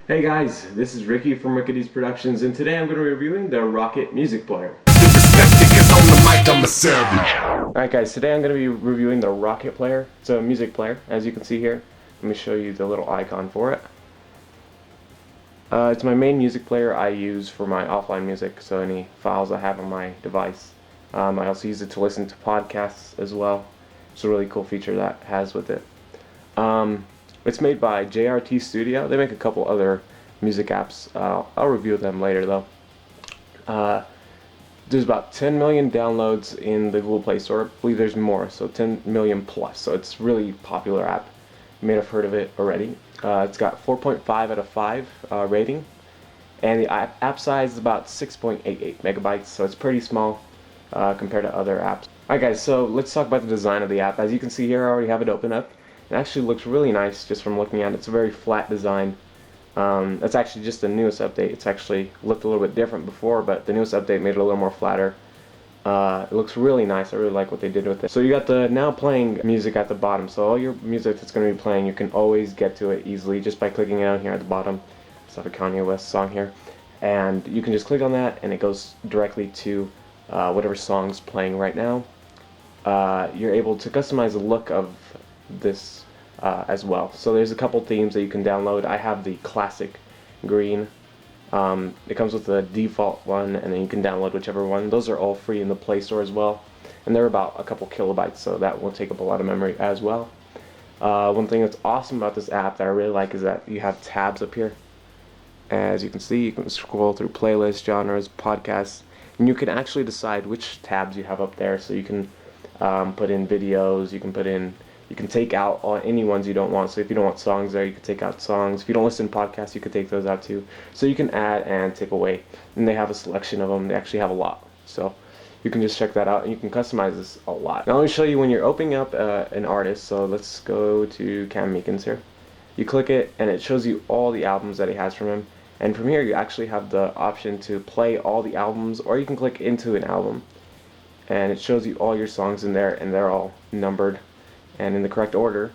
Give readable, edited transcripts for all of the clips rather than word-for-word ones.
Hey guys, this is Ricky from Rickydees Productions, and today I'm going to be reviewing the Rocket Music Player. Alright guys, today I'm going to be reviewing the Rocket Player. It's a music player, as you can see here. Let me show you the little icon for it. It's my main music player I use for my offline music, so any files I have on my device. I also use it to listen to podcasts as well. It's a really cool feature that has with it. It's made by JRT Studio. They make a couple other music apps. I'll review them later though. There's about 10 million downloads in the Google Play Store. I believe there's more, so 10 million plus. So it's a really popular app. You may have heard of it already. It's got 4.5 out of 5 rating, and the app size is about 6.88 megabytes, so it's pretty small compared to other apps. Alright guys, so let's talk about the design of the app. As you can see here, I already have it open up. It actually looks really nice just from looking at it. It's a very flat design. It's actually just the newest update. It's actually looked a little bit different before, but the newest update made it a little more flatter. It looks really nice. I really like what they did with it. So you got the now playing music at the bottom. So all your music that's going to be playing, you can always get to it easily just by clicking down here at the bottom. Let's have a Kanye West song here. And you can just click on that and it goes directly to whatever song's playing right now. You're able to customize the look of this as well. So there's a couple themes that you can download. I have the classic green. It comes with the default one, and then you can download whichever one. Those are all free in the Play Store as well, and they're about a couple kilobytes, so that won't take up a lot of memory as well. One thing that's awesome about this app that I really like is that you have tabs up here. As you can see, you can scroll through playlists, genres, podcasts, and you can actually decide which tabs you have up there. So you can put in videos, you can take out any ones you don't want. So if you don't want songs there, you can take out songs. If you don't listen to podcasts, you can take those out too. So you can add and take away. And they have a selection of them. They actually have a lot. So you can just check that out, and you can customize this a lot. Now let me show you when you're opening up an artist. So let's go to Cam Meekins here. You click it, and it shows you all the albums that he has from him. And from here, you actually have the option to play all the albums, or you can click into an album. And it shows you all your songs in there, and they're all numbered and in the correct order,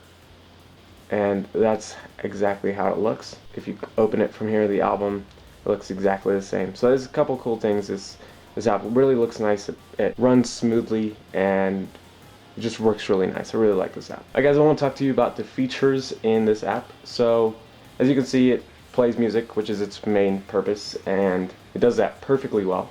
and that's exactly how it looks. If you open it from here, the album, it looks exactly the same. So there's a couple cool things. This app really looks nice. It runs smoothly and it just works really nice. I really like this app. Alright guys, I want to talk to you about the features in this app. So as you can see, it plays music, which is its main purpose, and it does that perfectly well.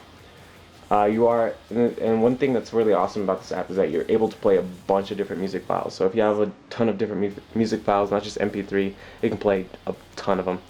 And one thing that's really awesome about this app is that you're able to play a bunch of different music files. So if you have a ton of different music files, not just MP3, you can play a ton of them.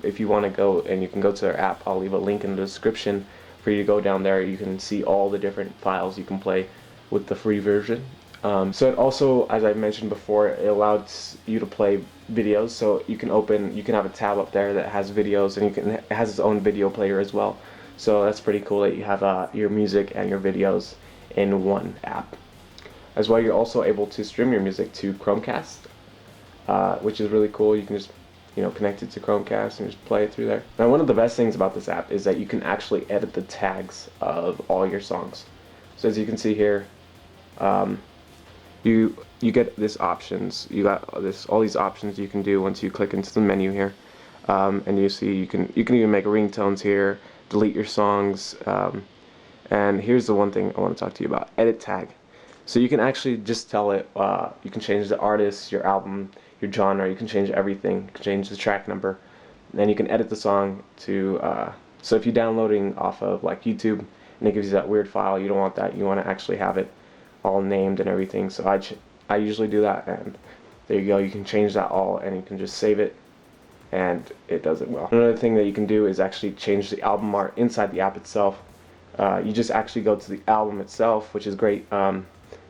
If you want to go, and you can go to their app, I'll leave a link in the description for you to go down there. You can see all the different files you can play with the free version. So it also, as I mentioned before, it allows you to play videos. So you can have a tab up there that has videos, and it has its own video player as well. So that's pretty cool that you have your music and your videos in one app. As well, you're also able to stream your music to Chromecast, which is really cool. You can just connect it to Chromecast and just play it through there. Now, one of the best things about this app is that you can actually edit the tags of all your songs. So as you can see here, you get this options. You got all these options you can do once you click into the menu here, and you see you can even make ringtones here, delete your songs, and here's the one thing I want to talk to you about: edit tag. So you can actually just tell it, you can change the artist, your album, your genre, you can change everything. You can change the track number, and then you can edit the song to, so if you're downloading off of like YouTube and it gives you that weird file, you don't want that. You want to actually have it all named and everything. So I usually do that, and there you go. You can change that all, and you can just save it, and it does it well. Another thing that you can do is actually change the album art inside the app itself. You just actually go to the album itself, which is great,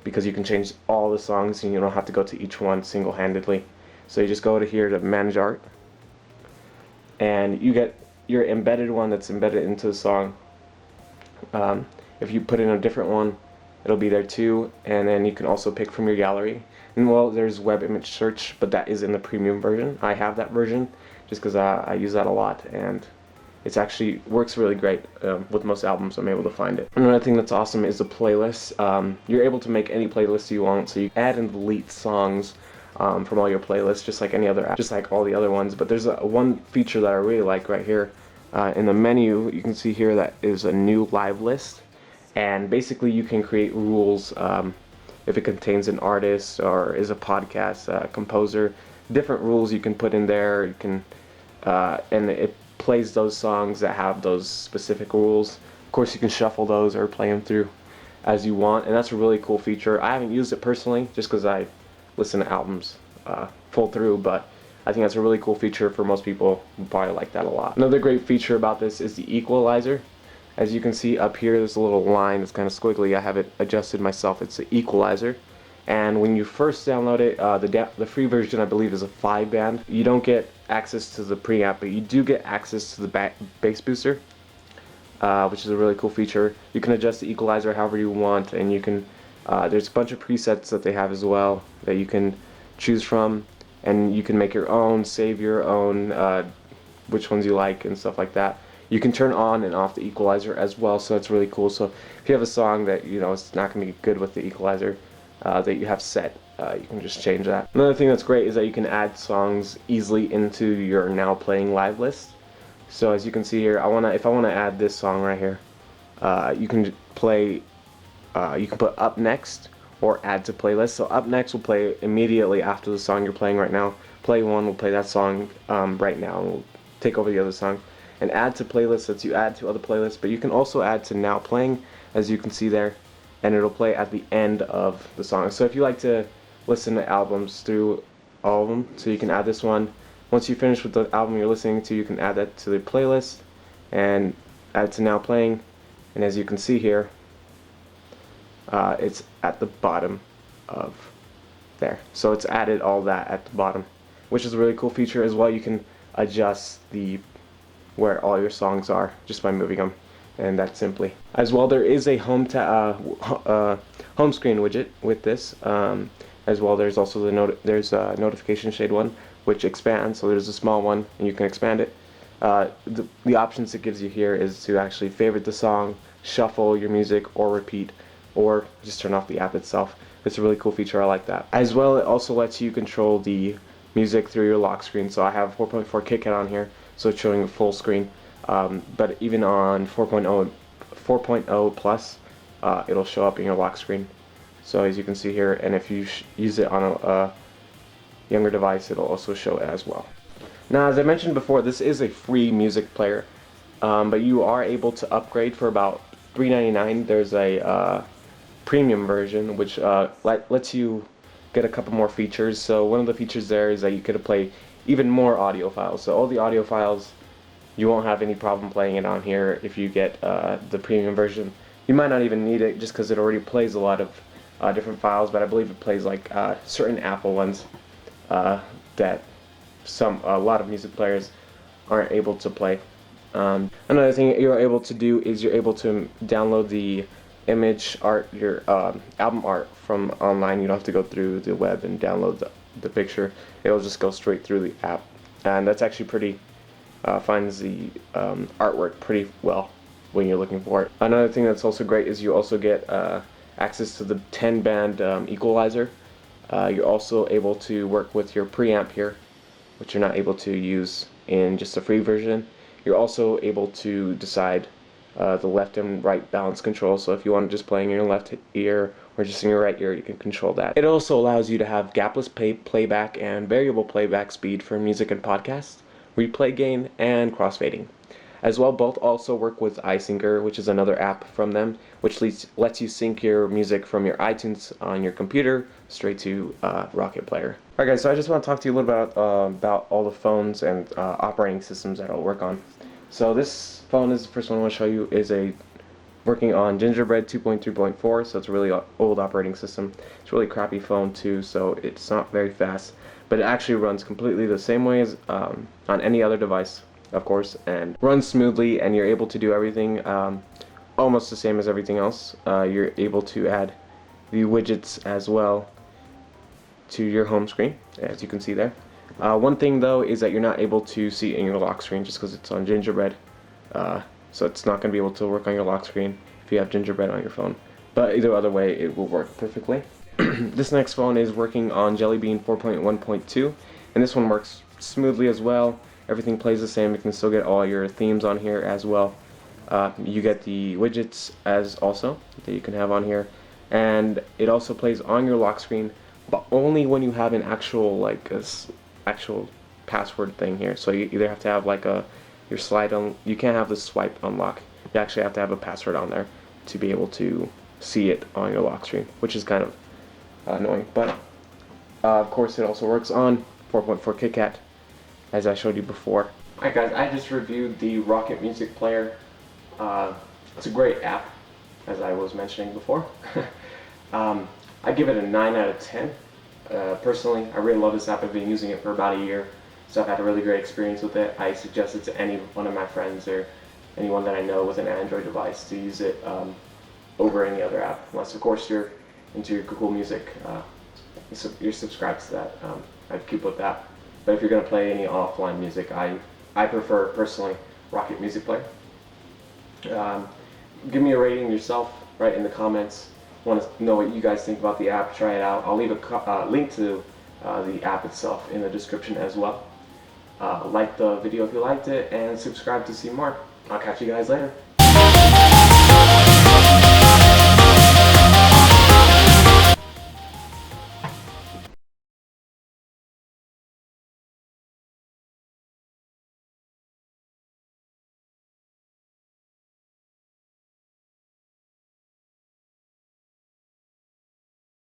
because you can change all the songs and you don't have to go to each one single-handedly. So you just go to here to manage art, and you get your embedded one that's embedded into the song. If you put in a different one, it'll be there too, and then you can also pick from your gallery. And well, there's web image search, but that is in the premium version. I have that version just because I use that a lot, and it actually works really great with most albums. I'm able to find it. Another thing that's awesome is the playlist. You're able to make any playlist you want, so you add and delete songs from all your playlists, just like any other app, just like all the other ones. But there's one feature that I really like right here. In the menu, you can see here that is a new live list, and basically you can create rules if it contains an artist or is a podcast composer. Different rules you can put in there. You can and it plays those songs that have those specific rules. Of course, you can shuffle those or play them through as you want, and that's a really cool feature. I haven't used it personally just because I listen to albums full through, but I think that's a really cool feature. For most people who probably like that a lot. Another great feature about this is the equalizer. As you can see up here, there's a little line that's kind of squiggly. I have it adjusted myself. It's the equalizer. And when you first download it, the free version I believe is a 5-band. You don't get access to the preamp, but you do get access to the bass booster, which is a really cool feature. You can adjust the equalizer however you want, and you can there's a bunch of presets that they have as well that you can choose from, and you can make your own, save your own, which ones you like and stuff like that. You can turn on and off the equalizer as well, so it's really cool. So if you have a song that it's not going to be good with the equalizer that you have set, you can just change that. Another thing that's great is that you can add songs easily into your now playing live list. So as you can see here, if I want to add this song right here, you can play. You can put up next or add to playlist. So up next will play immediately after the song you're playing right now. Play one will play that song right now, and will take over the other song. And add to playlist lets you add to other playlists, but you can also add to now playing, as you can see there, and it'll play at the end of the song. So if you like to listen to albums through all of them, so you can add this one. Once you finish with the album you're listening to, you can add that to the playlist and add to now playing. And as you can see here, it's at the bottom of there. So it's added all that at the bottom, which is a really cool feature as well. You can adjust where all your songs are just by moving them, and that simply. As well, there is a home screen widget with this. As well, there's also there's a notification shade one, which expands. So there's a small one, and you can expand it. The options it gives you here is to actually favorite the song, shuffle your music, or repeat, or just turn off the app itself. It's a really cool feature. I like that. As well, it also lets you control the music through your lock screen. So I have 4.4 KitKat on here, so it's showing a full screen. But even on 4.0 plus, it'll show up in your lock screen. So as you can see here, and if you use it on a younger device, it'll also show it as well. Now, as I mentioned before, this is a free music player, but you are able to upgrade for about $3.99. There's a premium version, which lets you get a couple more features. So one of the features there is that you could play even more audio files. So all the audio files, you won't have any problem playing it on here if you get the premium version. You might not even need it just because it already plays a lot of different files, but I believe it plays like certain Apple ones that a lot of music players aren't able to play. Another thing you're able to do is you're able to download the image art, your album art from online. You don't have to go through the web and download the picture. It'll just go straight through the app, and that's actually pretty finds the artwork pretty well when you're looking for it. Another thing that's also great is you also get access to the 10-band equalizer. You're also able to work with your preamp here, which you're not able to use in just the free version. You're also able to decide the left and right balance control. So if you want to just play in your left ear or just in your right ear, you can control that. It also allows you to have gapless playback and variable playback speed for music and podcasts, replay gain, and crossfading. As well, both also work with iSyncer, which is another app from them, which lets you sync your music from your iTunes on your computer straight to Rocket Player. Alright guys, so I just want to talk to you a little bit about all the phones and operating systems that I'll work on. So this phone is the first one I want to show you, is working on Gingerbread 2.3.4, so it's a really old operating system. It's a really crappy phone too, so it's not very fast, but it actually runs completely the same way as on any other device, of course, and runs smoothly, and you're able to do everything almost the same as everything else. You're able to add the widgets as well to your home screen, as you can see there. One thing though is that you're not able to see in your lock screen just because it's on Gingerbread, so it's not going to be able to work on your lock screen if you have Gingerbread on your phone. But either other way, it will work perfectly. This next phone is working on Jelly Bean 4.1.2, and this one works smoothly as well. Everything plays the same. You can still get all your themes on here as well. You get the widgets as also that you can have on here, and it also plays on your lock screen, but only when you have an actual actual password thing here. So you either have to have like your slide on. You can't have the swipe unlock. You actually have to have a password on there to be able to see it on your lock screen, which is kind of annoying. But of course, it also works on 4.4 KitKat, as I showed you before. Alright guys, I just reviewed the Rocket Music Player. It's a great app, as I was mentioning before. I give it a 9 out of 10. Personally, I really love this app. I've been using it for about a year, so I've had a really great experience with it. I suggest it to any one of my friends or anyone that I know with an Android device to use it over any other app, unless of course you're into your Google Music, you're subscribed to that. I'd keep with that. But if you're going to play any offline music, I prefer personally Rocket Music Player. Give me a rating yourself, right in the comments. Want to know what you guys think about the app? Try it out. I'll leave a link to the app itself in the description as well. Like the video if you liked it, and subscribe to see more. I'll catch you guys later.